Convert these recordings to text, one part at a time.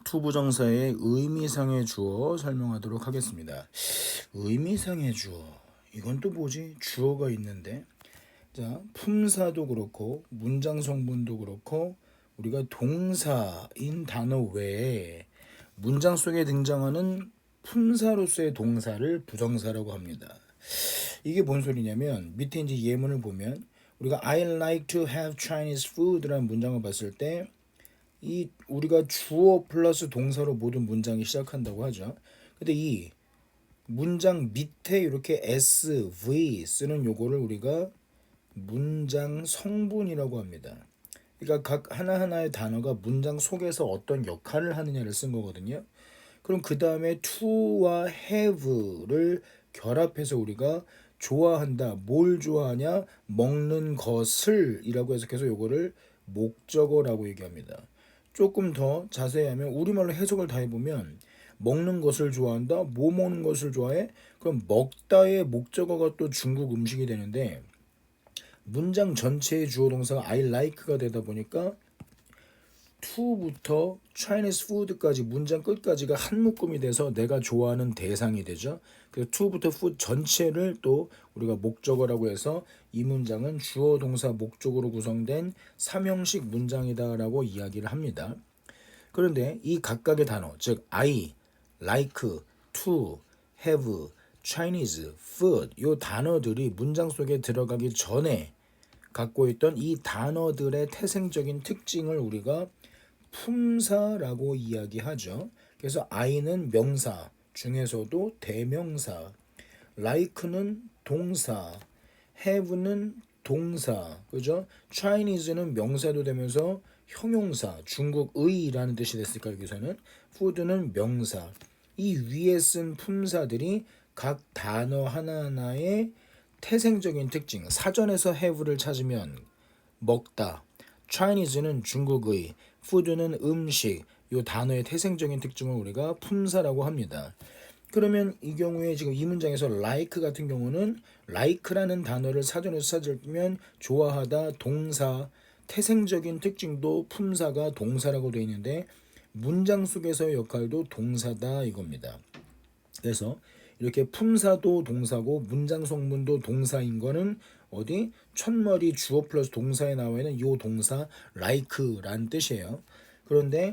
투부정사의 의미상의 주어 설명하도록 하겠습니다. 의미상의 주어, 이건 또 뭐지? 주어가 있는데, 자, 품사도 그렇고 문장 성분도 그렇고 우리가 동사인 단어 외에 문장 속에 등장하는 품사로서의 동사를 부정사라고 합니다. 이게 뭔 소리냐면 밑에 이제 예문을 보면 우리가 I like to have Chinese food라는 문장을 봤을 때 이 우리가 주어 플러스 동사로 모든 문장이 시작한다고 하죠. 근데 이 문장 밑에 이렇게 S, V 쓰는 요거를 우리가 문장 성분이라고 합니다. 그러니까 각 하나하나의 단어가 문장 속에서 어떤 역할을 하느냐를 쓴 거거든요. 그럼 그 다음에 to와 have를 결합해서 우리가 좋아한다. 뭘 좋아하냐? 먹는 것을 이라고 해석해서 요거를 목적어라고 얘기합니다. 조금 더 자세히 하면 우리말로 해석을 다 해보면 먹는 것을 좋아한다. 뭐 먹는 것을 좋아해? 그럼 먹다의 목적어가 또 중국 음식이 되는데 문장 전체의 주어 동사가 I like가 되다 보니까 to부터 Chinese food까지 문장 끝까지가 한 묶음이 돼서 내가 좋아하는 대상이 되죠. 그래서 to부터 food 전체를 또 우리가 목적어라고 해서 이 문장은 주어 동사 목적으로 구성된 삼형식 문장이다라고 이야기를 합니다. 그런데 이 각각의 단어, 즉 I, like, to, have, Chinese, food 이 단어들이 문장 속에 들어가기 전에 갖고 있던 이 단어들의 태생적인 특징을 우리가 품사라고 이야기하죠. 그래서 I는 명사 중에서도 대명사, like는 동사, have는 동사, 그죠? Chinese는 명사도 되면서 형용사, 중국의라는 뜻이 됐을까 여기서는 food는 명사. 이 위에 쓴 품사들이 각 단어 하나하나의 태생적인 특징, 사전에서 have를 찾으면 먹다, Chinese는 중국의, food는 음식, 이 단어의 태생적인 특징을 우리가 품사라고 합니다. 그러면 이 경우에 지금 이 문장에서 like 같은 경우는 like라는 단어를 사전에서 찾으면 좋아하다, 동사, 태생적인 특징도 품사가 동사라고 되어 있는데 문장 속에서의 역할도 동사다 이겁니다. 그래서 이렇게 품사도 동사고 문장 성분도 동사인 거는 어디? 첫머리 주어 플러스 동사에 나와 있는 요 동사 like라는 뜻이에요. 그런데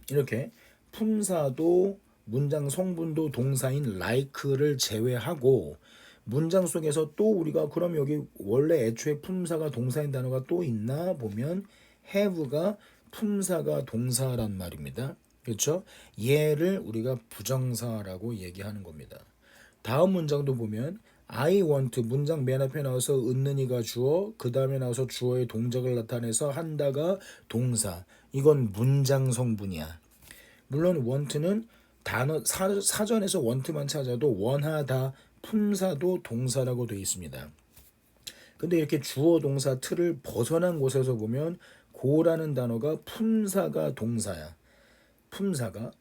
이렇게 품사도 문장 성분도 동사인 like를 제외하고 문장 속에서 또 우리가 그럼 여기 원래 애초에 품사가 동사인 단어가 또 있나 보면 have가 품사가 동사란 말입니다. 그렇죠? 얘를 우리가 부정사라고 얘기하는 겁니다. 다음 문장도 보면 I want 문장 맨 앞에 나와서 은는이가 주어 그 다음에 나와서 주어의 동작을 나타내서 한다가 동사. 이건 문장 성분이야. 물론 want는 단어 사전에서 want만 찾아도 원하다 품사도 동사라고 되어 있습니다. 근데 이렇게 주어 동사 틀을 벗어난 곳에서 보면 고라는 단어가 품사가 동사야. 품사가.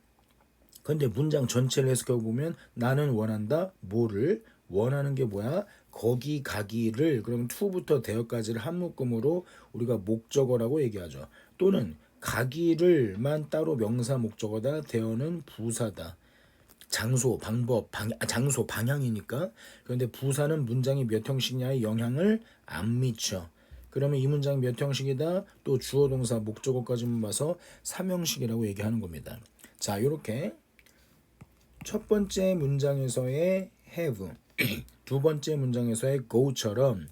근데 문장 전체를 해석해 보면 나는 원한다. 뭐를? 원하는 게 뭐야? 거기 가기를 그럼 to부터 되어까지를 한 묶음으로 우리가 목적어라고 얘기하죠. 또는 가기를만 따로 명사 목적어다. 되어는 부사다. 장소, 방법, 장소, 방향이니까. 그런데 부사는 문장이 몇 형식냐에 영향을 안 미쳐. 그러면 이 문장이 몇 형식이다? 또 주어, 동사, 목적어까지만 봐서 3형식이라고 얘기하는 겁니다. 자, 이렇게 첫 번째 문장에서의 have, 두 번째 문장에서의 go처럼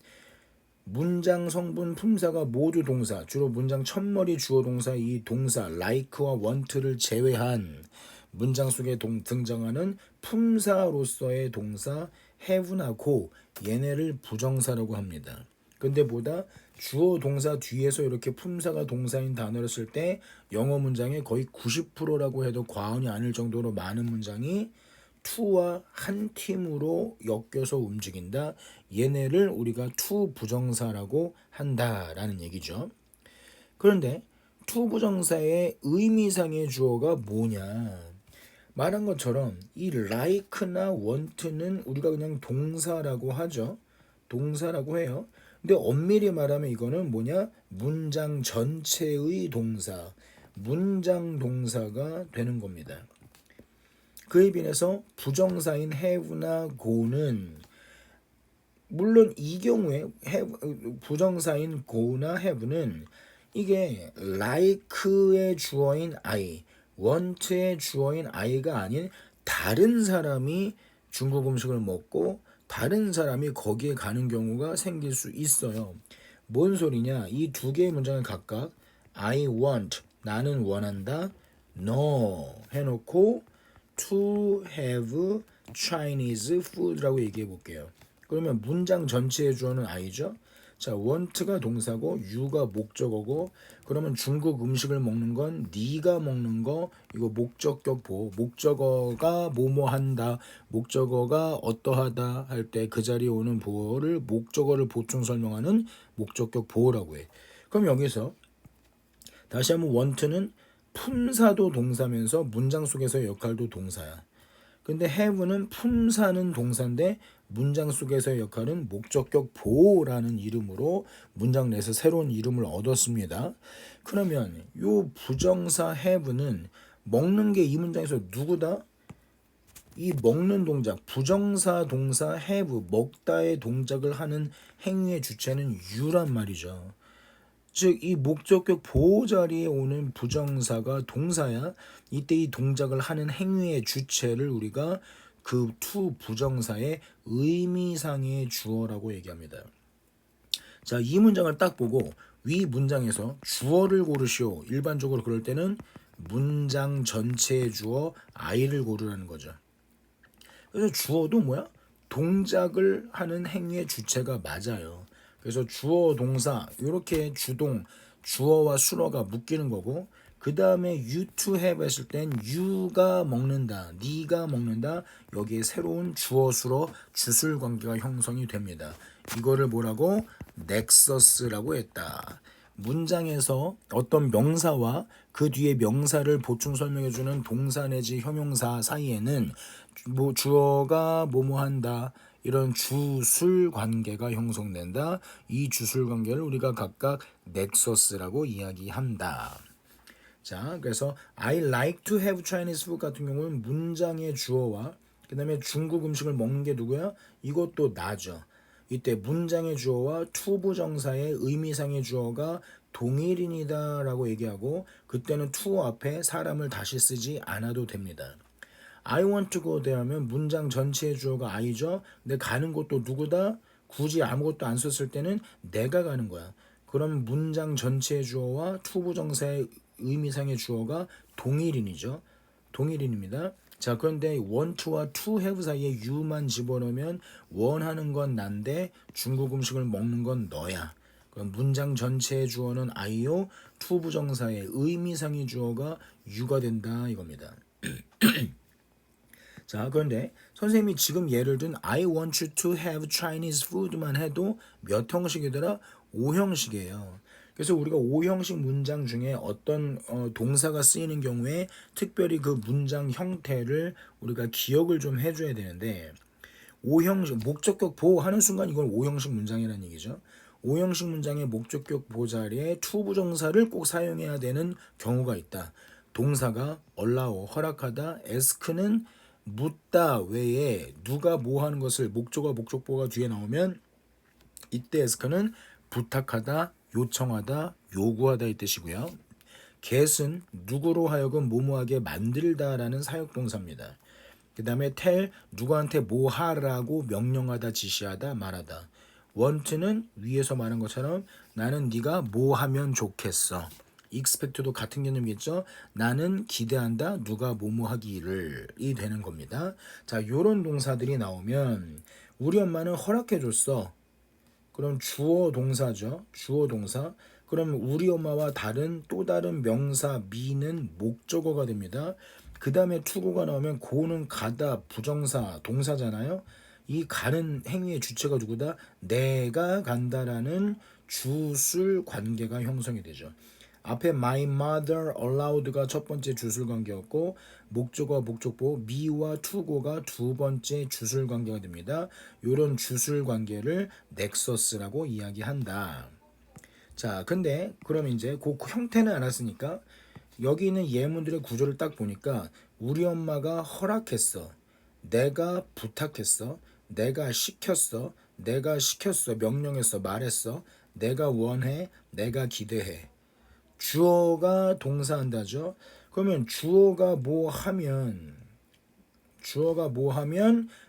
문장 성분 품사가 모두 동사, 주로 문장 첫머리 주어 동사 이 동사 like와 want를 제외한 문장 속에 등장하는 품사로서의 동사 have나 go 얘네를 부정사라고 합니다. 근데 보다 주어 동사 뒤에서 이렇게 품사가 동사인 단어를 쓸 때 영어 문장의 거의 90%라고 해도 과언이 아닐 정도로 많은 문장이 to와 한 팀으로 엮여서 움직인다. 얘네를 우리가 to 부정사라고 한다라는 얘기죠. 그런데 to 부정사의 의미상의 주어가 뭐냐? 말한 것처럼 이 like나 want는 우리가 그냥 동사라고 하죠. 동사라고 해요. 근데 엄밀히 말하면 이거는 뭐냐? 문장 전체의 동사. 문장 동사가 되는 겁니다. 그에 비해서 부정사인 have나 go는 물론 이 경우에 부정사인 go나 have는 이게 like의 주어인 I, want의 주어인 I가 아닌 다른 사람이 중국 음식을 먹고 다른 사람이 거기에 가는 경우가 생길 수 있어요. 뭔 소리냐? 이 두 개의 문장을 각각 I want, 나는 원한다, no 해놓고 to have Chinese food라고 얘기해 볼게요. 그러면 문장 전체의 주어는 I죠. 자, want가 동사고 you가 목적어고 그러면 중국 음식을 먹는 건 네가 먹는 거 이거 목적격 보호. 목적어가 뭐뭐 한다. 목적어가 어떠하다 할 때 그 자리에 오는 보호를 목적어를 보충 설명하는 목적격 보호라고 해. 그럼 여기서 다시 한번 want는 품사도 동사면서 문장 속에서의 역할도 동사야. 근데 have는 품사는 동사인데 문장 속에서의 역할은 목적격 보호라는 이름으로 문장 내에서 새로운 이름을 얻었습니다. 그러면 요 부정사 have는 먹는 게 이 문장에서 누구다? 이 먹는 동작, 부정사 동사 have, 먹다의 동작을 하는 행위의 주체는 you란 말이죠. 즉 이 목적격 보호 자리에 오는 부정사가 동사야. 이때 이 동작을 하는 행위의 주체를 우리가 그 to 부정사의 의미상의 주어라고 얘기합니다. 자, 이 문장을 딱 보고 위 문장에서 주어를 고르시오. 일반적으로 그럴 때는 문장 전체의 주어 I를 고르라는 거죠. 그래서 주어도 뭐야? 동작을 하는 행위의 주체가 맞아요. 그래서 주어 동사 이렇게 주동 주어와 수어가 묶이는 거고 그 다음에 you to have 했을 땐 you가 먹는다 네가 먹는다 여기에 새로운 주어 수어 주술 관계가 형성이 됩니다. 이거를 뭐라고? 넥서스라고 했다. 문장에서 어떤 명사와 그 뒤에 명사를 보충 설명해주는 동사 내지 형용사 사이에는 뭐 주어가 뭐뭐한다 이런 주술 관계가 형성된다. 이 주술 관계를 우리가 각각 넥서스라고 이야기한다. 자, 그래서 I like to have Chinese food 같은 경우는 문장의 주어와 그 다음에 중국 음식을 먹는 게 누구야? 이것도 나죠. 이때 문장의 주어와 to 부정사의 의미상의 주어가 동일인이다 라고 얘기하고 그때는 to 앞에 사람을 다시 쓰지 않아도 됩니다. I want to go there 하면 문장 전체의 주어가 I죠. 근데 가는 곳도 누구다? 굳이 아무것도 안 썼을 때는 내가 가는 거야. 그럼 문장 전체의 주어와 to 부정사의 의미상의 주어가 동일인이죠. 동일인입니다. 자, 그런데 want와 to have 사이에 you만 집어넣으면 원하는 건 난데 중국 음식을 먹는 건 너야. 그럼 문장 전체의 주어는 I요. to 부정사의 의미상의 주어가 you가 된다 이겁니다. 자, 그런데 선생님이 지금 예를 든 I want you to have Chinese food만 해도 몇 형식이더라? 5형식이에요. 그래서 우리가 5형식 문장 중에 어떤 동사가 쓰이는 경우에 특별히 그 문장 형태를 우리가 기억을 좀 해줘야 되는데 5형식 목적격 보호하는 순간 이걸 5형식 문장이라는 얘기죠. 5형식 문장의 목적격 보호 자리에 to 부정사를 꼭 사용해야 되는 경우가 있다. 동사가 allow 허락하다, ask는 묻다 외에 누가 뭐 하는 것을 목적어 목적보가 뒤에 나오면 이때 ask는 부탁하다, 요청하다, 요구하다 이 뜻이고요. get은 누구로 하여금 뭐뭐하게 만들다라는 사역동사입니다. 그 다음에 tell 누구한테 뭐 하라고 명령하다, 지시하다, 말하다. want는 위에서 말한 것처럼 나는 네가 뭐 하면 좋겠어. expect도 같은 개념이겠죠. 나는 기대한다. 누가 뭐뭐 하기를 이 되는 겁니다. 자, 요런 동사들이 나오면 우리 엄마는 허락해 줬어. 그럼 주어 동사죠. 주어 동사. 그럼 우리 엄마와 다른 또 다른 명사 미는 목적어가 됩니다. 그 다음에 투고가 나오면 고는 가다 부정사 동사잖아요. 이 가는 행위의 주체가 누구다? 내가 간다라는 주술 관계가 형성이 되죠. 앞에 my mother allowed가 첫 번째 주술 관계였고 목적어와 목적보 me와 to고가 두 번째 주술 관계가 됩니다. 이런 주술 관계를 넥서스라고 이야기한다. 자, 근데 그럼 이제 그 형태는 알았으니까 여기 있는 예문들의 구조를 딱 보니까 우리 엄마가 허락했어. 내가 부탁했어. 내가 시켰어. 내가 시켰어. 명령했어. 말했어. 내가 원해. 내가 기대해. 주어가 동사한다죠. 그러면 주어가 뭐 하면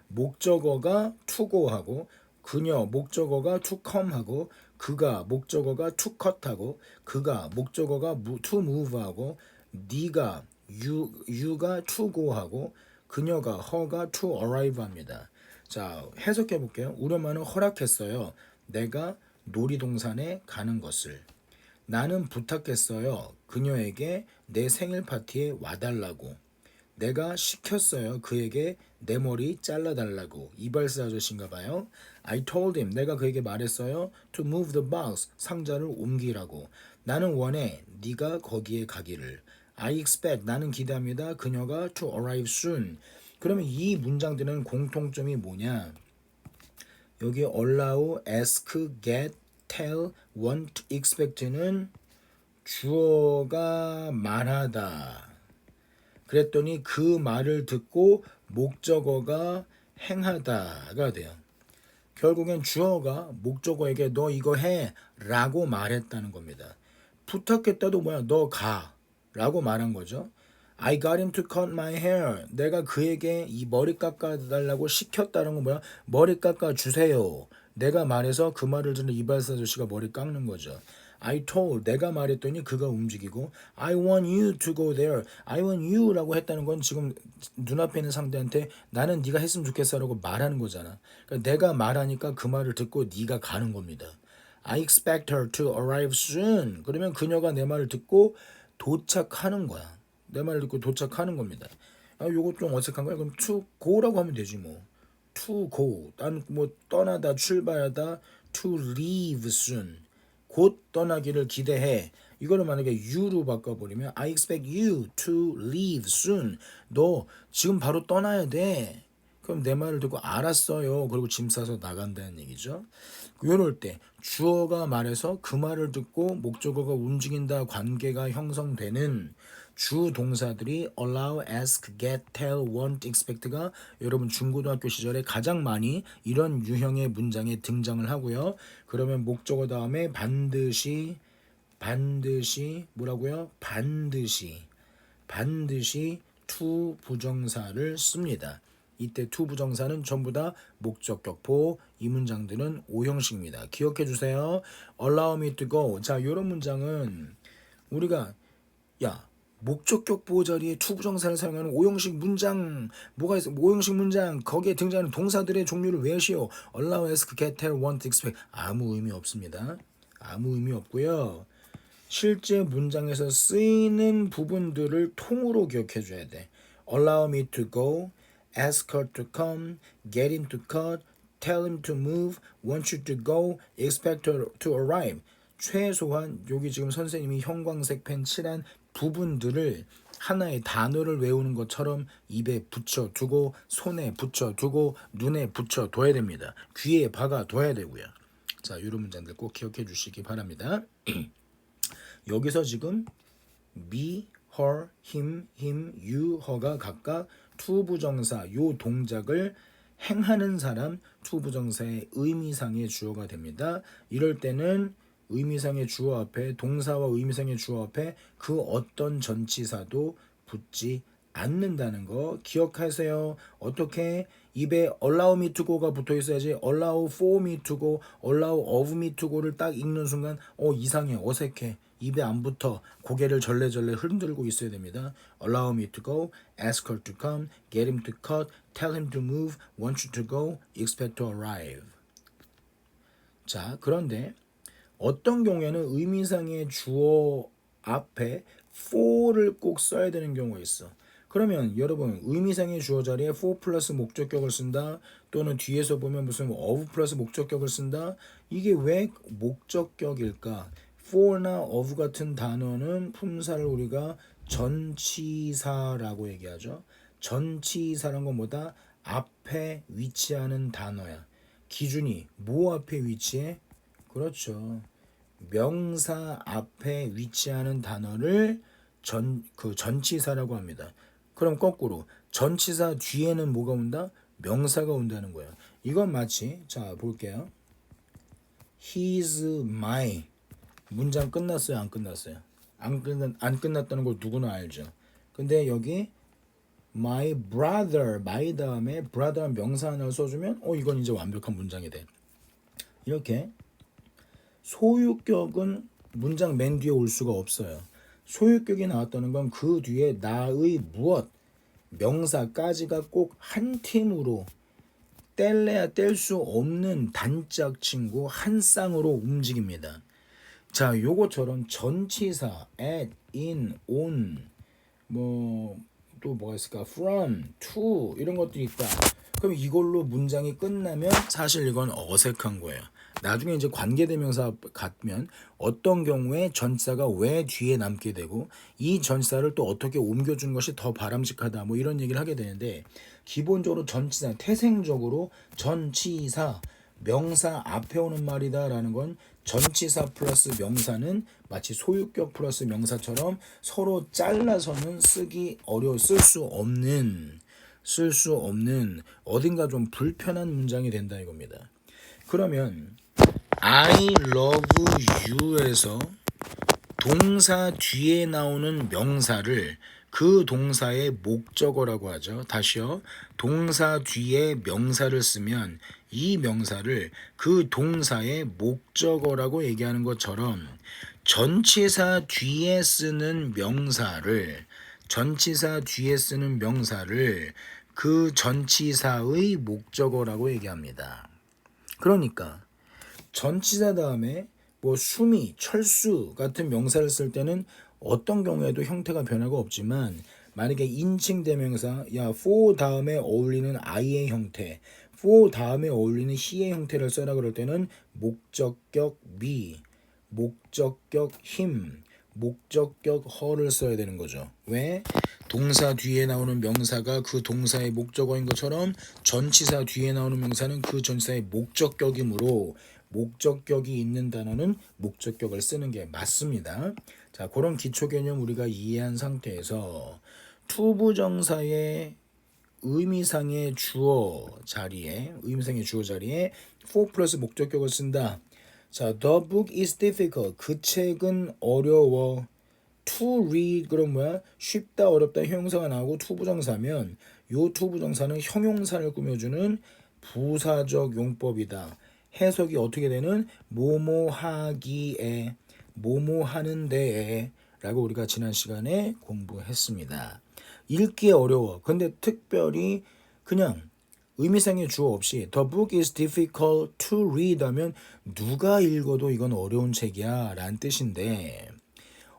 목적어가 to go하고 그녀 목적어가 to come하고 그가 목적어가 to cut하고 그가 목적어가 to move하고 네가 you가 to go하고 그녀가 her가 to arrive합니다. 자, 해석해 볼게요. 우리 엄마는 허락했어요. 내가 놀이동산에 가는 것을. 나는 부탁했어요. 그녀에게 내 생일 파티에 와달라고. 내가 시켰어요. 그에게 내 머리 잘라달라고. 이발사 아저씨인가 봐요. I told him. 내가 그에게 말했어요. To move the box. 상자를 옮기라고. 나는 원해. 네가 거기에 가기를. I expect. 나는 기대합니다. 그녀가 to arrive soon. 그러면 이 문장들은 공통점이 뭐냐? 여기 allow, ask, get, tell, want, expect는 주어가 말하다. 그랬더니 그 말을 듣고 목적어가 행하다가 돼요. 결국엔 주어가 목적어에게 너 이거 해 라고 말했다는 겁니다. 부탁했다도 뭐야? 너 가 라고 말한 거죠. I got him to cut my hair. 내가 그에게 이 머리 깎아달라고 시켰다는 건 뭐야? 머리 깎아주세요. 내가 말해서 그 말을 듣는 이발사 아저씨가 머리 깎는 거죠. I told. 내가 말했더니 그가 움직이고 I want you to go there. I want you라고 했다는 건 지금 눈앞에 있는 상대한테 나는 네가 했으면 좋겠어라고 말하는 거잖아. 그러니까 내가 말하니까 그 말을 듣고 네가 가는 겁니다. I expect her to arrive soon. 그러면 그녀가 내 말을 듣고 도착하는 거야. 내 말을 듣고 도착하는 겁니다. 아, 요거 좀 어색한 거야. 그럼 to go라고 하면 되지 뭐. to go. 난 뭐 떠나다, 출발하다. to leave soon. 곧 떠나기를 기대해. 이거를 만약에 you로 바꿔버리면 I expect you to leave soon. 너 지금 바로 떠나야 돼. 그럼 내 말을 듣고 알았어요. 그리고 짐 싸서 나간다는 얘기죠. 이럴 때 주어가 말해서 그 말을 듣고 목적어가 움직인다 관계가 형성되는 주 동사들이 allow, ask, get, tell, want, expect가 여러분 중고등학교 시절에 가장 많이 이런 유형의 문장에 등장을 하고요. 그러면 목적어 다음에 반드시 뭐라고요? 반드시 to 부정사를 씁니다. 이때 to 부정사는 전부 다 목적 격포. 이 문장들은 오형식입니다. 기억해 주세요. Allow me to go. 자, 이런 문장은 우리가 목적격 보호 자리에 to 부정사를 사용하는 오형식 문장 뭐가 있어? 오형식 문장 거기에 등장하는 동사들의 종류를 외우시오. Allow, ask, get, tell, want, expect. 아무 의미 없습니다. 아무 의미 없고요. 실제 문장에서 쓰이는 부분들을 통으로 기억해 줘야 돼. Allow me to go, ask her to come, get him to cut, tell him to move, want you to go, expect her to arrive. 최소한 여기 지금 선생님이 형광색 펜 칠한 부분들을 하나의 단어를 외우는 것처럼 입에 붙여두고 손에 붙여두고 눈에 붙여둬야 됩니다. 귀에 박아둬야 되고요. 자, 이런 문장들 꼭 기억해 주시기 바랍니다. 여기서 지금 me, her, him, you, her가 각각 to 부정사 요 동작을 행하는 사람 to 부정사의 의미상의 주어가 됩니다. 이럴 때는 의미상의 주어 앞에 동사와 의미상의 주어 앞에 그 어떤 전치사도 붙지 않는다는 거 기억하세요. 어떻게? 입에 allow me to go가 붙어 있어야지 allow for me to go, allow of me to go를 딱 읽는 순간 이상해, 어색해. 입에 안 붙어 고개를 절레절레 흔들고 있어야 됩니다. Allow me to go, ask her to come, get him to cut, tell him to move, want you to go, expect to arrive. 자, 그런데 어떤 경우에는 의미상의 주어 앞에 for를 꼭 써야 되는 경우가 있어. 그러면 여러분 의미상의 주어 자리에 for 플러스 목적격을 쓴다 또는 뒤에서 보면 무슨 of 플러스 목적격을 쓴다. 이게 왜 목적격일까? for나 of 같은 단어는 품사를 우리가 전치사라고 얘기하죠. 전치사라는 건 뭐다? 앞에 위치하는 단어야. 기준이 뭐 앞에 위치해? 그렇죠. 명사 앞에 위치하는 단어를 전치사라고 합니다. 그럼 거꾸로 전치사 뒤에는 뭐가 온다? 명사가 온다는 거예요. 이건 마치 자 볼게요. He's my 문장 끝났어요? 안 끝났어요? 안 끝났다는 걸 누구나 알죠. 근데 여기 my brother, my 다음에 brother 명사 하나를 써주면 이건 이제 완벽한 문장이 돼. 이렇게 소유격은 문장 맨 뒤에 올 수가 없어요. 소유격이 나왔다는 건 그 뒤에 나의 무엇 명사까지가 꼭 한 팀으로 뗄래야 뗄 수 없는 단짝 친구 한 쌍으로 움직입니다. 자, 요거처럼 전치사 at, in, on 뭐 또 뭐가 있을까? from, to 이런 것들이 있다. 그럼 이걸로 문장이 끝나면 사실 이건 어색한 거예요. 나중에 이제 관계대명사 같으면 어떤 경우에 전치사가 왜 뒤에 남게 되고 이 전치사를 또 어떻게 옮겨주는 것이 더 바람직하다 뭐 이런 얘기를 하게 되는데 기본적으로 전치사 태생적으로 전치사 명사 앞에 오는 말이다 라는 건 전치사 플러스 명사는 마치 소유격 플러스 명사처럼 서로 잘라서는 쓸 수 없는 어딘가 좀 불편한 문장이 된다 이겁니다. 그러면 I love you에서 동사 뒤에 나오는 명사를 그 동사의 목적어라고 하죠. 다시요. 동사 뒤에 명사를 쓰면 이 명사를 그 동사의 목적어라고 얘기하는 것처럼 전치사 뒤에 쓰는 명사를 그 전치사의 목적어라고 얘기합니다. 그러니까 전치사 다음에 뭐 수미, 철수 같은 명사를 쓸 때는 어떤 경우에도 형태가 변화가 없지만 만약에 인칭 대명사 for 다음에 어울리는 I의 형태, for 다음에 어울리는 he의 형태를 써라 그럴 때는 목적격 me, 목적격 him, 목적격 her를 써야 되는 거죠. 왜? 동사 뒤에 나오는 명사가 그 동사의 목적어인 것처럼 전치사 뒤에 나오는 명사는 그 전치사의 목적격이므로 목적격이 있는 단어는 목적격을 쓰는 게 맞습니다. 자, 그런 기초 개념 우리가 이해한 상태에서 투부정사의 의미상의 주어 자리에 for 플러스 목적격을 쓴다. 자, the book is difficult. 그 책은 어려워. to read 그럼 뭐야? 쉽다 어렵다 형용사가 나오고 투부정사면 요 투부정사는 형용사를 꾸며주는 부사적 용법이다. 해석이 어떻게 되는? 뭐뭐 하기에 뭐뭐 하는데에 라고 우리가 지난 시간에 공부했습니다. 읽기 어려워. 근데 특별히 그냥 의미상의 주어 없이 The book is difficult to read 하면 누가 읽어도 이건 어려운 책이야 라는 뜻인데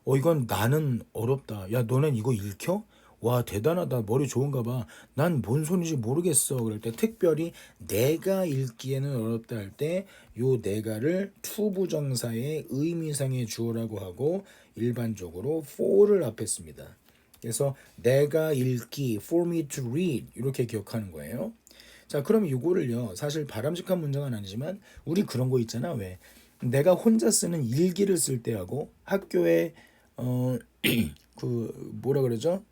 이건 나는 어렵다. 야, 너넨 이거 읽혀? 와, 대단하다. 머리 좋은가 봐. 난 뭔 소리인지 모르겠어. 그럴 때 특별히 내가 읽기에는 어렵다 할 때 요 내가를 투부정사의 의미상의 주어라고 하고 일반적으로 for를 앞에 씁니다. 그래서 내가 읽기, for me to read 이렇게 기억하는 거예요. 자, 그럼 이거를요. 사실 바람직한 문장은 아니지만 우리 그런 거 있잖아. 왜? 내가 혼자 쓰는 일기를 쓸 때하고 학교에 그 뭐라 그러죠?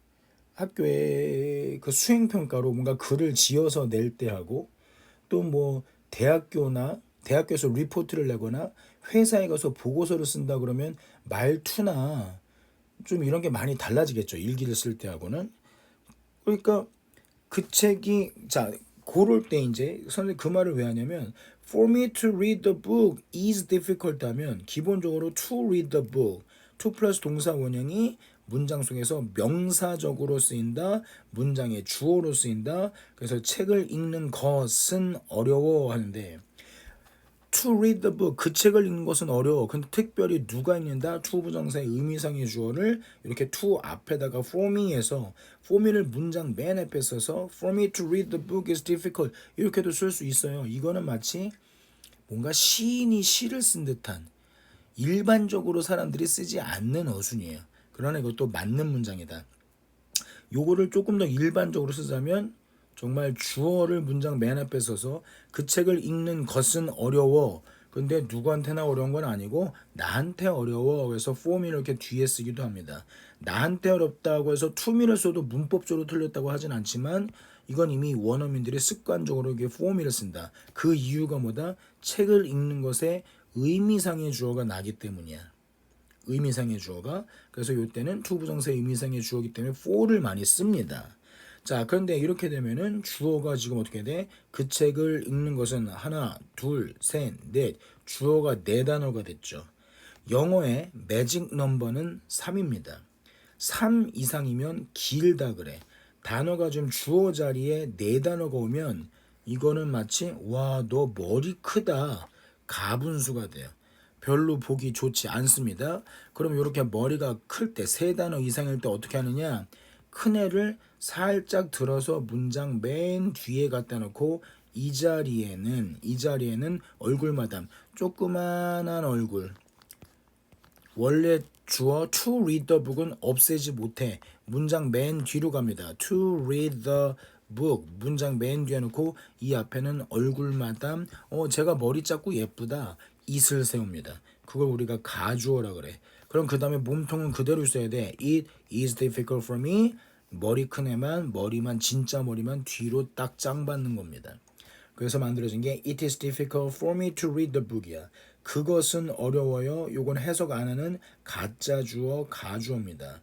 학교에 그 수행평가로 뭔가 글을 지어서 낼 때 하고 또 뭐 대학교에서 리포트를 내거나 회사에 가서 보고서를 쓴다 그러면 말투나 좀 이런 게 많이 달라지겠죠. 일기를 쓸 때하고는. 그러니까 그 책이 고럴 때 이제 선생님 그 말을 왜 하냐면 for me to read the book is difficult 하면 기본적으로 to read the book to 플러스 동사 원형이 문장 속에서 명사적으로 쓰인다. 문장의 주어로 쓰인다. 그래서 책을 읽는 것은 어려워 하는데 to read the book 그 책을 읽는 것은 어려워. 근데 특별히 누가 읽는다? to 부정사의 의미상의 주어를 이렇게 to 앞에다가 for me에서 for me를 문장 맨 앞에 써서 for me to read the book is difficult 이렇게도 쓸 수 있어요. 이거는 마치 뭔가 시인이 시를 쓴 듯한 일반적으로 사람들이 쓰지 않는 어순이에요. 그러나 이것도 맞는 문장이다. 요거를 조금 더 일반적으로 쓰자면 정말 주어를 문장 맨 앞에 써서 그 책을 읽는 것은 어려워. 근데 누구한테나 어려운 건 아니고 나한테 어려워. 그래서 form이 이렇게 뒤에 쓰기도 합니다. 나한테 어렵다고 해서 to me를 써도 문법적으로 틀렸다고 하진 않지만 이건 이미 원어민들이 습관적으로 이게 form이를 쓴다. 그 이유가 뭐다? 책을 읽는 것에 의미상의 주어가 나기 때문이야. 의미상의 주어가. 그래서 이때는 to 부정사의 의미상의 주어이기 때문에 for를 많이 씁니다. 자, 그런데 이렇게 되면은 주어가 지금 어떻게 돼? 그 책을 읽는 것은 하나, 둘, 셋, 넷. 주어가 네 단어가 됐죠. 영어의 매직 넘버는 3입니다. 3 이상이면 길다 그래. 단어가 좀 주어 자리에 네 단어가 오면 이거는 마치 와, 너 머리 크다. 가분수가 돼요. 별로 보기 좋지 않습니다. 그럼 이렇게 머리가 클 때, 세 단어 이상일 때 어떻게 하느냐? 큰 애를 살짝 들어서 문장 맨 뒤에 갖다 놓고 이 자리에는 얼굴마담, 조그만한 얼굴. 원래 주어 to read the book은 없애지 못해. 문장 맨 뒤로 갑니다. to read the book. 문장 맨 뒤에 놓고 이 앞에는 얼굴마담. 제가 머리 작고 예쁘다. it을 세웁니다. 그걸 우리가 가주어라 그래. 그럼 그 다음에 몸통은 그대로 써야 돼. It is difficult for me. 머리 큰 애만, 머리만, 진짜 머리만 뒤로 딱 짱 받는 겁니다. 그래서 만들어진 게 It is difficult for me to read the book이야. 그것은 어려워요. 요건 해석 안 하는 가짜 주어, 가주어입니다.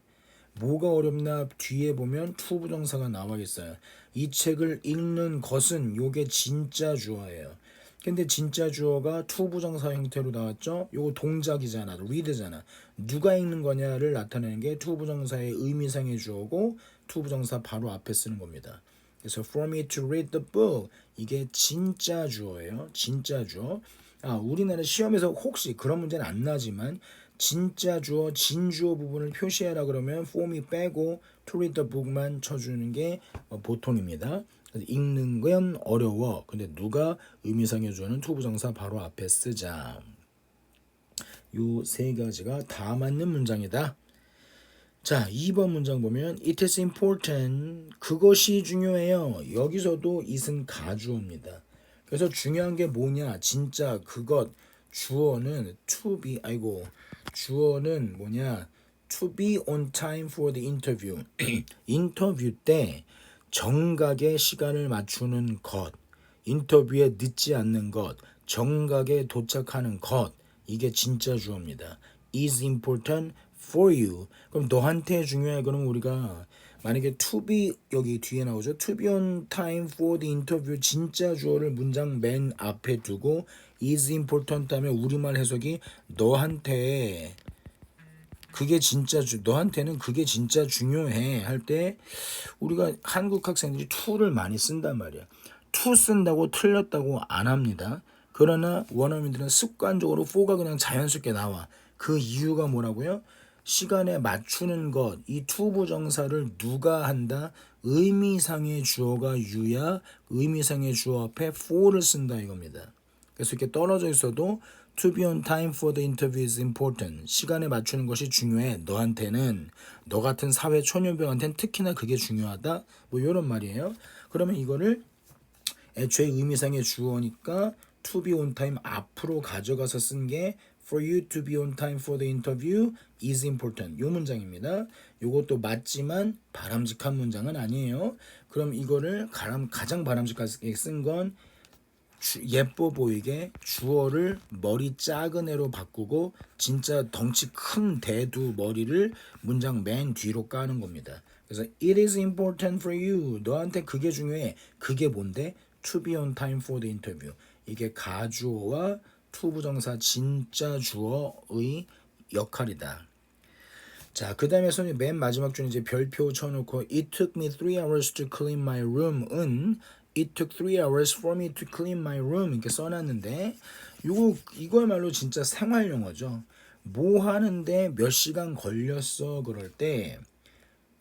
뭐가 어렵나 뒤에 보면 to 부정사가 나와 있어요. 이 책을 읽는 것은 요게 진짜 주어예요. 근데 진짜 주어가 to 부정사 형태로 나왔죠. 요거 동작이잖아. read잖아. 누가 읽는 거냐를 나타내는 게 to 부정사의 의미상의 주어고 to 부정사 바로 앞에 쓰는 겁니다. 그래서 for me to read the book 이게 진짜 주어예요. 진짜 주어. 우리나라 시험에서 혹시 그런 문제는 안 나지만 진짜 주어, 진주어 부분을 표시해라 그러면 form이 빼고 to read the book만 쳐주는 게 보통입니다. 읽는 건 어려워. 근데 누가 의미상의 주어는 to 부정사 바로 앞에 쓰자. 요 세 가지가 다 맞는 문장이다. 자, 2번 문장 보면 It is important. 그것이 중요해요. 여기서도 it은 가주어입니다. 그래서 중요한 게 뭐냐? 진짜 그것. 주어는 주어는 뭐냐? To be on time for the interview. 인터뷰 때 정각의 시간을 맞추는 것. 인터뷰에 늦지 않는 것. 정각에 도착하는 것. 이게 진짜 주어입니다. is important for you. 그럼 너한테 중요해. 그럼 우리가 만약에 to be 여기 뒤에 나오죠. to be on time for the interview 진짜 주어를 문장 맨 앞에 두고 is important 하면 우리말 해석이 너한테는 그게 진짜 중요해 할 때 우리가 한국 학생들이 to를 많이 쓴단 말이야. to 쓴다고 틀렸다고 안 합니다. 그러나 원어민들은 습관적으로 for가 그냥 자연스럽게 나와. 그 이유가 뭐라고요? 시간에 맞추는 것, 이 to 부정사를 누가 한다? 의미상의 주어가 you야, 의미상의 주어 앞에 for를 쓴다 이겁니다. 그래서 이렇게 떨어져 있어도 to be on time for the interview is important. 시간에 맞추는 것이 중요해. 너한테는, 너 같은 사회 초년병한테는 특히나 그게 중요하다. 뭐 이런 말이에요. 그러면 이거를 애초에 의미상의 주어니까 to be on time 앞으로 가져가서 쓴 게 for you to be on time for the interview is important. 요 문장입니다. 요것도 맞지만 바람직한 문장은 아니에요. 그럼 이거를 가장 바람직하게 쓴 건 예뻐 보이게 주어를 머리 작은 애로 바꾸고 진짜 덩치 큰 대두 머리를 문장 맨 뒤로 까는 겁니다. 그래서 it is important for you. 너한테 그게 중요해. 그게 뭔데? to be on time for the interview. 이게 가주어와 to 부정사 진짜 주어의 역할이다. 자, 그 다음에 선생님 맨 마지막 줄에 이제 별표 쳐놓고 It took me 3 hours to clean my room은 It took 3 hours for me to clean my room 이렇게 써놨는데 이거야말로 진짜 생활 용어죠. 뭐 하는데 몇 시간 걸렸어 그럴 때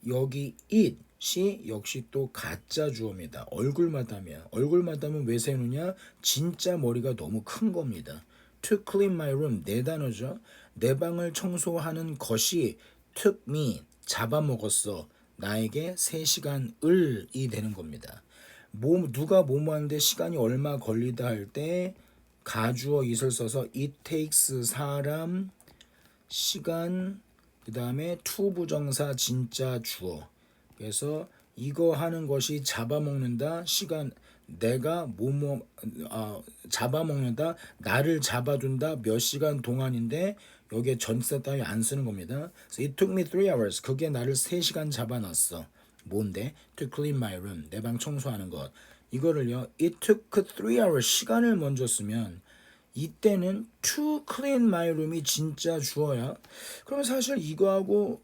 여기 it이 역시 또 가짜 주어입니다. 얼굴마담이야. 얼굴마담은 왜 세우느냐? 진짜 머리가 너무 큰 겁니다. To clean my room 네 단어죠. 내 방을 청소하는 것이 took me 잡아먹었어. 나에게 3시간을이 되는 겁니다. 누가 뭐뭐 하는데 시간이 얼마 걸리다 할 때 가주어 it을 써서 it takes 사람, 시간, 그 다음에 to 부정사 진짜 주어. 그래서 이거 하는 것이 잡아먹는다. 시간 내가 잡아먹는다. 나를 잡아둔다. 몇 시간 동안인데 여기에 전치사 따위 안 쓰는 겁니다. 그래서 it took me 3 hours. 그게 나를 3시간 잡아놨어. 뭔데? To clean my room. 내 방 청소하는 것. 이거를요. It took 3 hours. 시간을 먼저 쓰면 이때는 to clean my room이 진짜 주어야. 그러면 사실 이거하고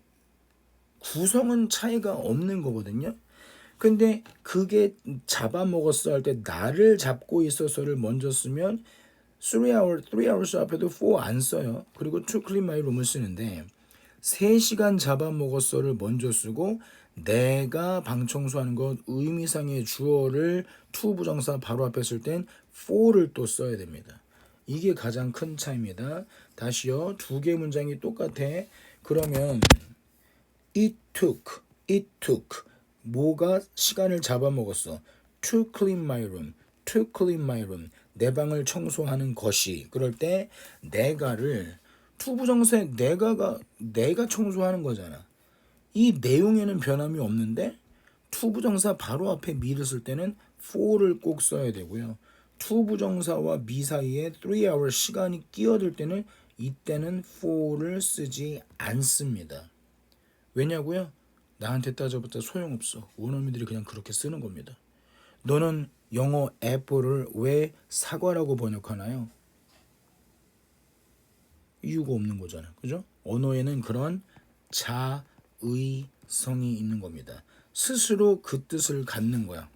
구성은 차이가 없는 거거든요. 근데 그게 잡아먹었어 할 때 나를 잡고 있어서를 먼저 쓰면 3 hours 앞에도 4 안 써요. 그리고 to clean my room을 쓰는데 3시간 잡아먹었어를 먼저 쓰고 내가 방 청소하는 것 의미상의 주어를 to 부정사 바로 앞에 쓸 땐 for를 또 써야 됩니다. 이게 가장 큰 차이입니다. 다시요. 두 개 문장이 똑같아. 그러면 it took 뭐가 시간을 잡아먹었어. to clean my room. 내 방을 청소하는 것이. 그럴 때 내가를 to 부정사에 내가 청소하는 거잖아. 이 내용에는 변함이 없는데 to 부정사 바로 앞에 me를 쓸 때는 for를 꼭 써야 되고요. to 부정사와 me 사이에 3 hours 시간이 끼어들 때는 이때는 for를 쓰지 않습니다. 왜냐고요? 나한테 따져봤자 소용없어. 원어민들이 그냥 그렇게 쓰는 겁니다. 너는 영어 애플을 왜 사과라고 번역하나요? 이유가 없는 거잖아. 그죠? 언어에는 그런 자의성이 있는 겁니다. 스스로 그 뜻을 갖는 거야.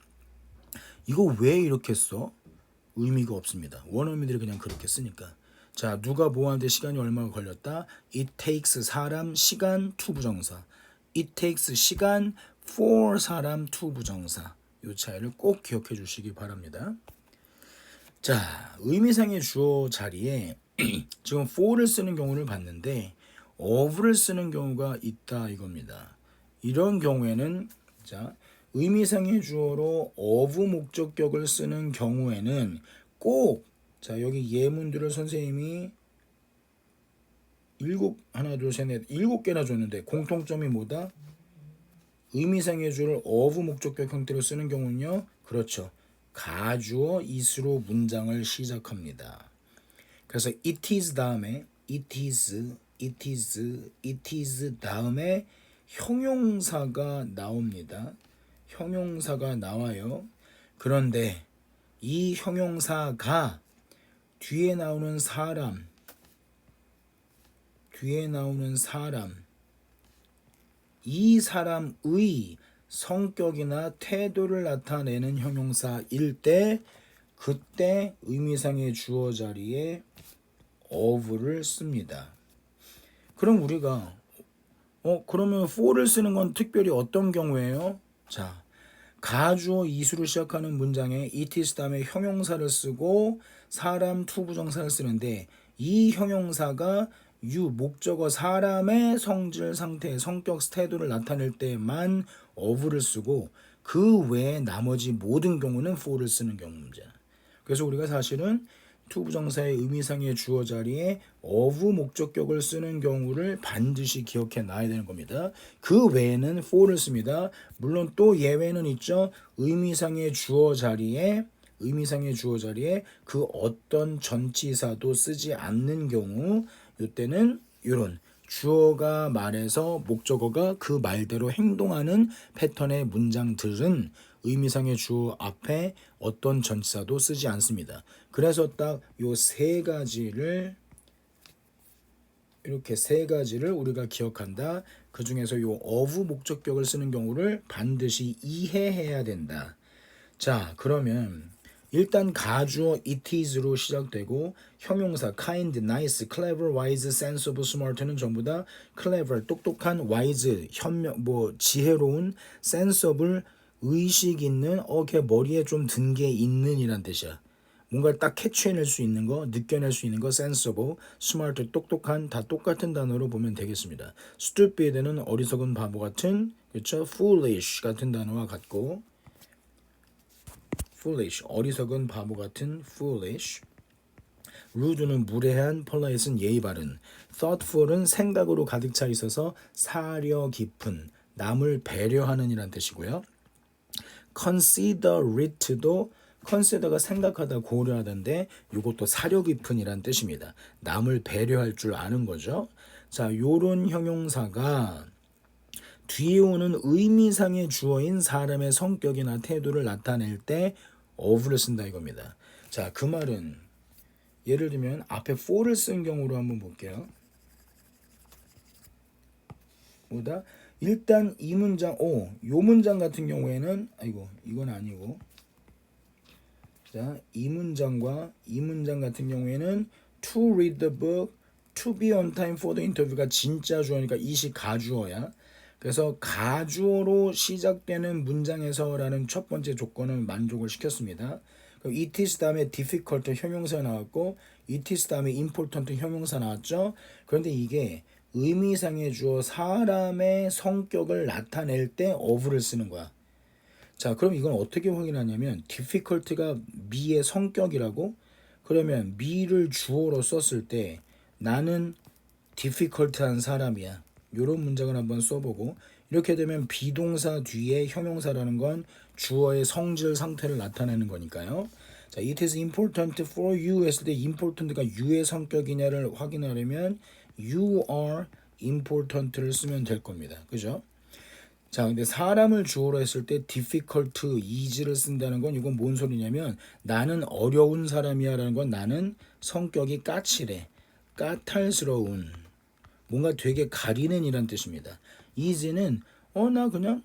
이거 왜 이렇게 써? 의미가 없습니다. 원어민들이 그냥 그렇게 쓰니까. 자, 누가 뭐 하는데 시간이 얼마나 걸렸다? It takes 사람, 시간, to 부정사. It takes 시간, for 사람, to 부정사. 이 차이를 꼭 기억해 주시기 바랍니다. 자, 의미상의 주어 자리에 지금 for를 쓰는 경우를 봤는데 of를 쓰는 경우가 있다 이겁니다. 이런 경우에는 자, 의미상의 주어로 of 목적격을 쓰는 경우에는 꼭 자, 여기 예문들을 선생님이 7개나 줬는데 공통점이 뭐다? 의미상의 주어를 of 목적격 형태로 쓰는 경우는요. 그렇죠. 가주어 it으로 문장을 시작합니다. 그래서 it is 다음에 it is 다음에 형용사가 나옵니다. 형용사가 나와요. 그런데 이 형용사가 뒤에 나오는 사람 이 사람의 성격이나 태도를 나타내는 형용사일 때 그때 의미상의 주어 자리에 of를 씁니다. 그럼 우리가 그러면 for를 쓰는 건 특별히 어떤 경우예요? 자, 가주어 it으로 시작하는 문장에 it is 다음에 형용사를 쓰고 사람 to 부정사를 쓰는데 이 형용사가 목적어 사람의 성질, 상태, 성격, 태도를 나타낼 때만 of를 쓰고 그 외에 나머지 모든 경우는 for를 쓰는 경우입니다. 그래서 우리가 사실은 to 부정사의 의미상의 주어 자리에 of 목적격을 쓰는 경우를 반드시 기억해 놔야 되는 겁니다. 그 외에는 for를 씁니다. 물론 또 예외는 있죠. 의미상의 주어 자리에 그 어떤 전치사도 쓰지 않는 경우 이때는 이런 주어가 말해서 목적어가 그 말대로 행동하는 패턴의 문장들은 의미상의 주어 앞에 어떤 전치사도 쓰지 않습니다. 그래서 딱 요 세 가지를 이렇게 세 가지를 우리가 기억한다. 그 중에서 요 of 목적격을 쓰는 경우를 반드시 이해해야 된다. 자, 그러면 일단 가주어 it is로 시작되고 형용사 kind, nice, clever, wise, sense of, smart는 전부 다 clever, 똑똑한, wise, 현명, 지혜로운, sense of을 의식 있는, 걔 머리에 좀 든 게 있는 이란 뜻이야. 뭔가를 딱 캐치해낼 수 있는 거, 느껴낼 수 있는 거, sense of, smart, 똑똑한, 다 똑같은 단어로 보면 되겠습니다. stupid는 어리석은 바보 같은, 그렇죠? foolish 같은 단어와 같고 foolish, 어리석은 바보 같은 foolish. rude는 무례한, polite은 예의 바른, thoughtful은 생각으로 가득 차 있어서 사려 깊은, 남을 배려하는 이란 뜻이고요. considerate도 consider가 생각하다 고려하던데 이것도 사려 깊은 이란 뜻입니다. 남을 배려할 줄 아는 거죠. 자, 요런 형용사가 뒤에 오는 의미상의 주어인 사람의 성격이나 태도를 나타낼 때 of를 쓴다 이겁니다. 자, 그 말은 예를 들면 앞에 for를 쓴 경우로 한번 볼게요. 뭐다? 일단 이 문장, 요 문장 같은 경우에는 이건 아니고, 자, 이 문장과 이 문장 같은 경우에는 to read the book, to be on time for the interview가 진짜 주어니까 이시 가주어야. 그래서 가주어로 시작되는 문장에서라는 첫 번째 조건을 만족을 시켰습니다. 그럼 it is 다음에 difficult 형용사 나왔고, it is 다음에 important 형용사 나왔죠. 그런데 이게 의미상의 주어 사람의 성격을 나타낼 때 of를 쓰는 거야. 자, 그럼 이건 어떻게 확인하냐면 difficult가 me의 성격이라고? 그러면 me를 주어로 썼을 때 나는 difficult한 사람이야. 이런 문장을 한번 써보고, 이렇게 되면 비동사 뒤에 형용사라는 건 주어의 성질 상태를 나타내는 거니까요. 자, it is important for you 했을 때 important가 you의 성격이냐를 확인하려면 you are important를 쓰면 될 겁니다. 그죠? 자, 근데 사람을 주어로 했을 때 difficult, easy를 쓴다는 건 이건 뭔 소리냐면 나는 어려운 사람이야 라는 건 나는 성격이 까칠해, 까탈스러운, 뭔가 되게 가리는 이란 뜻입니다. easy는 나 그냥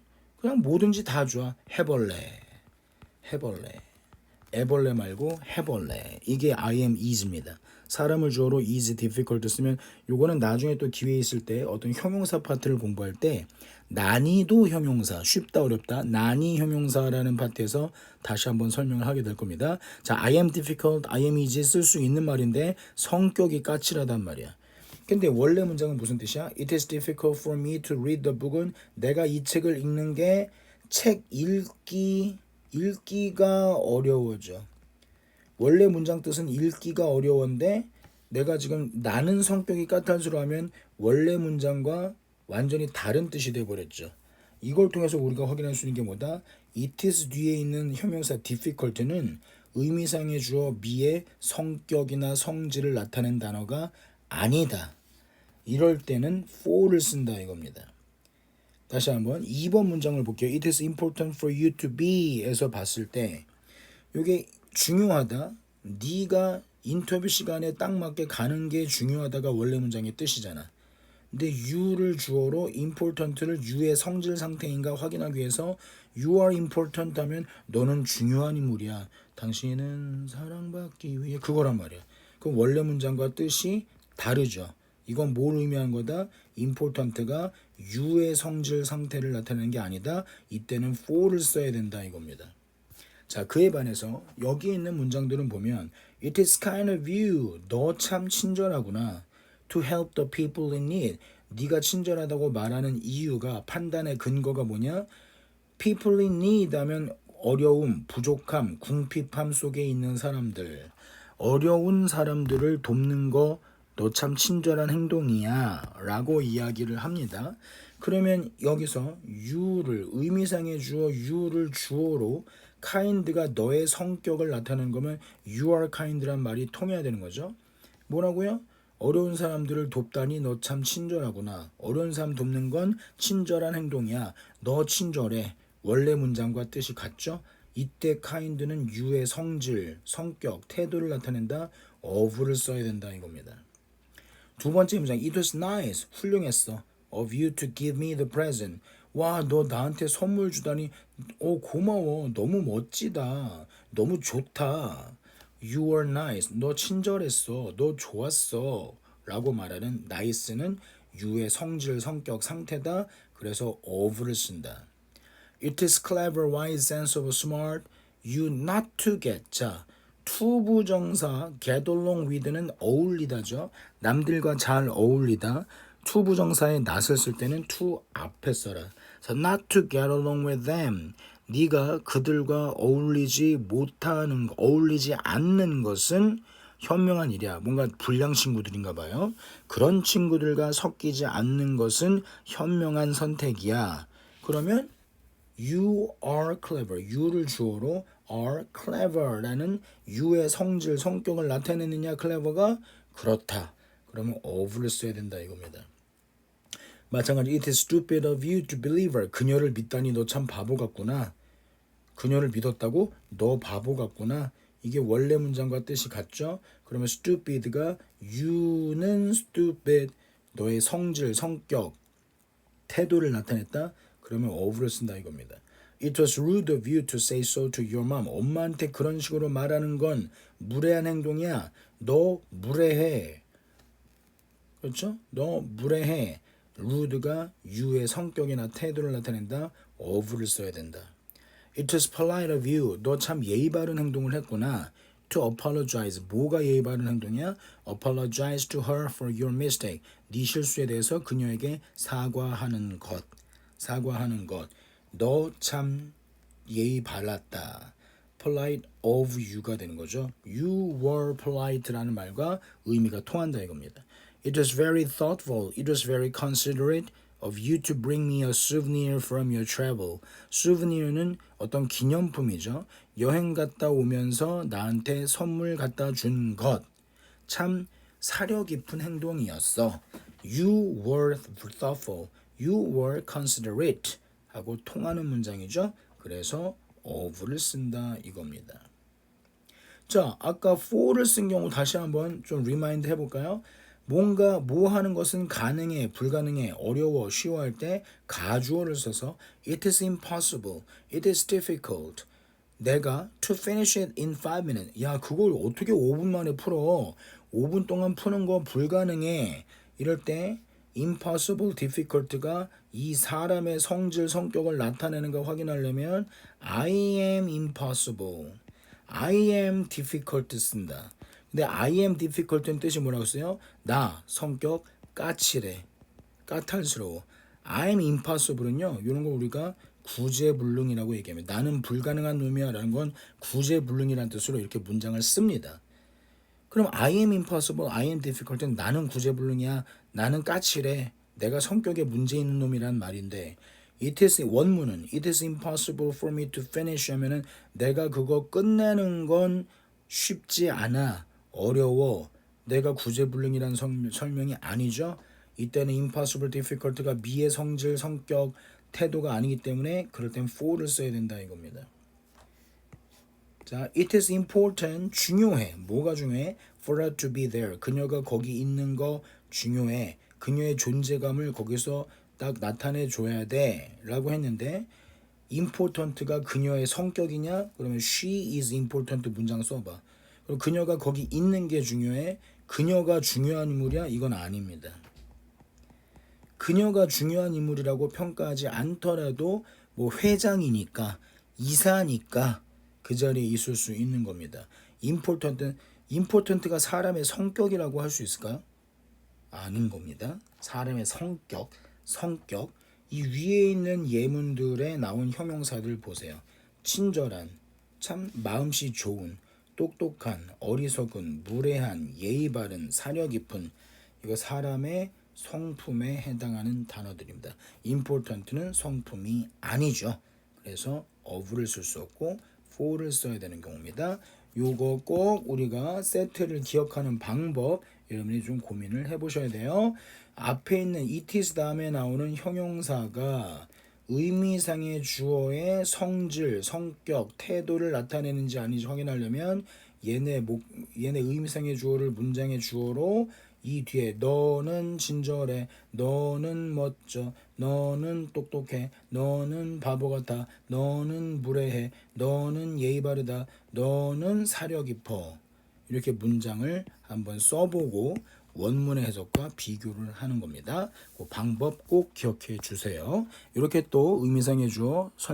뭐든지 다 좋아. 해볼래. 애벌레 말고 해벌레. 이게 I am easy입니다. 사람을 주어로 easy, difficult 쓰면 요거는 나중에 또 기회 있을 때 어떤 형용사 파트를 공부할 때 난이도 형용사, 쉽다 어렵다, 난이 형용사라는 파트에서 다시 한번 설명을 하게 될 겁니다. 자, I am difficult, I am easy 쓸 수 있는 말인데 성격이 까칠하단 말이야. 근데 원래 문장은 무슨 뜻이야? It is difficult for me to read the book은 내가 이 책을 읽는 게 책 읽기가 어려워져. 원래 문장 뜻은 읽기가 어려운데 내가 지금 나는 성격이 까탈스러워하면 원래 문장과 완전히 다른 뜻이 돼버렸죠. 이걸 통해서 우리가 확인할 수 있는 게 뭐다? It is 뒤에 있는 형용사 difficult는 의미상의 주어 me의 성격이나 성질을 나타낸 단어가 아니다. 이럴 때는 for를 쓴다 이겁니다. 다시 한번 2번 문장을 볼게요. It is important for you to be에서 봤을 때 이게 중요하다. 네가 인터뷰 시간에 딱 맞게 가는 게 중요하다가 원래 문장의 뜻이잖아. 근데 you를 주어로 important를 you의 성질 상태인가 확인하기 위해서 you are important 하면 너는 중요한 인물이야. 당신은 사랑받기 위해 그거란 말이야. 그럼 원래 문장과 뜻이 다르죠. 이건 뭘 의미하는 거다? important가 you의 성질 상태를 나타내는 게 아니다. 이때는 for를 써야 된다 이겁니다. 자, 그에 반해서 여기 있는 문장들은 보면 It is kind of you. 너 참 친절하구나. To help the people in need. 네가 친절하다고 말하는 이유가 판단의 근거가 뭐냐? People in need 하면 어려움, 부족함, 궁핍함 속에 있는 사람들. 어려운 사람들을 돕는 거 너 참 친절한 행동이야 라고 이야기를 합니다. 그러면 여기서 you를 의미상의 주어 you를 주어로 kind가 너의 성격을 나타내는 거면 you are kind란 말이 통해야 되는 거죠. 뭐라고요? 어려운 사람들을 돕다니 너 참 친절하구나. 어려운 사람 돕는 건 친절한 행동이야. 너 친절해. 원래 문장과 뜻이 같죠? 이때 kind는 you의 성질, 성격, 태도를 나타낸다. of를 써야 된다 이겁니다. 두 번째 문장 It was nice. 훌륭했어. Of you to give me the present. 와, 너 나한테 선물 주다니 고마워. 너무 멋지다. 너무 좋다. You were nice. 너 친절했어. 너 좋았어. 라고 말하는 nice는 you의 성질, 성격, 상태다. 그래서 of를 쓴다. It is clever, wise, sensible, smart. You not to get. 자, 투부정사 get along with는 어울리다죠. 남들과 잘 어울리다. 투부정사에 not을 쓸 때는 to 앞에 써라. So not to get along with them. 네가 그들과 어울리지 못하는, 어울리지 않는 것은 현명한 일이야. 뭔가 불량 친구들인가 봐요. 그런 친구들과 섞이지 않는 것은 현명한 선택이야. 그러면 you are clever. you를 주어로 are clever라는 you의 성질, 성격을 나타내느냐 clever가 그렇다. 그러면 of를 써야 된다 이겁니다. 마찬가지로 it is stupid of you to believe her. 그녀를 믿다니 너 참 바보 같구나. 그녀를 믿었다고? 너 바보 같구나. 이게 원래 문장과 뜻이 같죠? 그러면 stupid가 you는 stupid, 너의 성질, 성격, 태도를 나타냈다. 그러면 of를 쓴다 이겁니다. It was rude of you to say so to your mom. 엄마한테 그런 식으로 말하는 건 무례한 행동이야. 너 무례해. 그렇죠? 너 무례해. rude가 you의 성격이나 태도를 나타낸다. of를 써야 된다. It was polite of you. 너 참 예의 바른 행동을 했구나. To apologize. 뭐가 예의 바른 행동이야? Apologize to her for your mistake. 네 실수에 대해서 그녀에게 사과하는 것. 사과하는 것. 너 참 예의 바랐다. polite of you가 되는 거죠. You were polite라는 말과 의미가 통한다 이겁니다. It was very thoughtful. It was very considerate of you to bring me a souvenir from your travel. souvenir는 어떤 기념품이죠. 여행 갔다 오면서 나한테 선물 갖다 준 것. 참 사려 깊은 행동이었어. You were thoughtful. You were considerate. 하고 통하는 문장이죠. 그래서 of를 쓴다 이겁니다. 자, 아까 for를 쓴 경우 다시 한번 좀 리마인드 해볼까요? 뭔가 뭐 하는 것은 가능해, 불가능해, 어려워, 쉬워 할 때 가주어를 써서 it is impossible, it is difficult. 내가 to finish it in 5 minutes. 야, 그걸 어떻게 5분 만에 풀어? 5분 동안 푸는 거 불가능해. 이럴 때 impossible, difficult가 이 사람의 성질, 성격을 나타내는 거 확인하려면 I am impossible, I am difficult 쓴다. 근데 I am difficult는 뜻이 뭐라고 써요? 나 성격 까칠해, 까탈스러워. I am impossible은요, 이런 거 우리가 구제불능이라고 얘기합니다. 나는 불가능한 놈이야 라는 건 구제불능이라는 뜻으로 이렇게 문장을 씁니다. 그럼 I am impossible, I am difficult는 나는 구제불능이야, 나는 까칠해, 내가 성격에 문제 있는 놈이란 말인데 it is 원문은 it is impossible for me to finish 하면은 내가 그거 끝내는 건 쉽지 않아, 어려워, 내가 구제불능이라는 설명이 아니죠. 이때는 impossible, difficult가 미의 성질, 성격, 태도가 아니기 때문에 그럴 땐 for를 써야 된다 이겁니다. 자, it is important, 중요해. 뭐가 중요해? For her to be there. 그녀가 거기 있는 거 중요해. 그녀의 존재감을 거기서 딱 나타내 줘야 돼 라고 했는데 important가 그녀의 성격이냐? 그러면 she is important 문장 써봐. 그럼 그녀가 거기 있는 게 중요해? 그녀가 중요한 인물이야? 이건 아닙니다. 그녀가 중요한 인물이라고 평가하지 않더라도 뭐 회장이니까, 이사니까 그 자리에 있을 수 있는 겁니다. important가 사람의 성격이라고 할 수 있을까요? 아닌 겁니다. 사람의 성격. 이 위에 있는 예문들에 나온 형용사들 보세요. 친절한, 참 마음씨 좋은, 똑똑한, 어리석은, 무례한, 예의 바른, 사려 깊은, 이거 사람의 성품에 해당하는 단어들입니다. important는 성품이 아니죠. 그래서 of를 쓸 수 없고 for를 써야 되는 경우입니다. 요거 꼭 우리가 세트를 기억하는 방법 여러분이 좀 고민을 해보셔야 돼요. 앞에 있는 it is 다음에 나오는 형용사가 의미상의 주어의 성질, 성격, 태도를 나타내는지 아닌지 확인하려면 얘네 의미상의 주어를 문장의 주어로 이 뒤에 너는 친절해, 너는 멋져, 너는 똑똑해, 너는 바보 같아, 너는 무례해, 너는 예의 바르다, 너는 사려 깊어. 이렇게 문장을 한번 써보고 원문의 해석과 비교를 하는 겁니다. 그 방법 꼭 기억해 주세요. 이렇게 또 의미상의 주어 설명